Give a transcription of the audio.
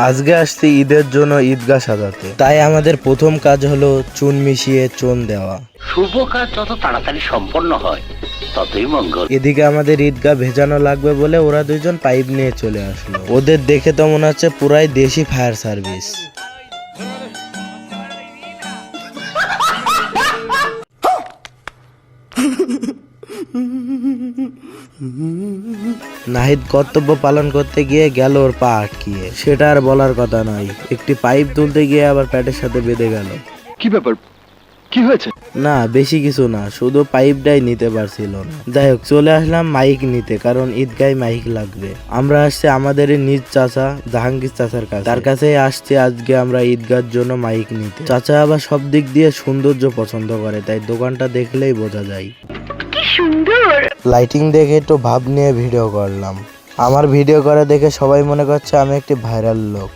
আজকে আসছি ঈদের জন্য ঈদগাহ সাজাতে, তাই আমাদের প্রথম কাজ হলো চুন মিশিয়ে চুন দেওয়া। শুভ কাজ যত তাড়াতাড়ি সম্পন্ন হয় ততই মঙ্গল। এদিকে আমাদের ঈদগাহ ভেজানো লাগবে বলে ওরা দুইজন পাইপ নিয়ে চলে আসলো। ওদের দেখে তো মনে হচ্ছে পুরাই দেশি ফায়ার সার্ভিস। নাহিদ কর্তব্য পালন করতে গিয়ে গেল ওর পা আটকিয়ে, সেটা আর বলার কথা নয়। একটি পাইপ তুলতে গিয়ে আবার প্যাটের সাথে বেঁধে গেল। কি ব্যাপার, কি হয়েছে? না বেশি কিছু না, শুধু পাইপটাই নিতে পারছিল না। যাই হোক, চলে আসলাম মাইক নিতে, কারণ ঈদগায় মাইক লাগবে। আমরা আসছি আমাদের নিজ চাচা জাহাঙ্গীর চাচার কাছে, তার কাছে আসছি আজকে আমরা ঈদগার জন্য মাইক নিতে। চাচা আবার সব দিক দিয়ে সৌন্দর্য পছন্দ করে, তাই দোকানটা দেখলেই বোঝা যায়। লাইটিং দেখে একটু ভাব নিয়ে ভিডিও করলাম। আমার ভিডিও করে দেখে সবাই মনে করছে আমি একটি ভাইরাল লোক।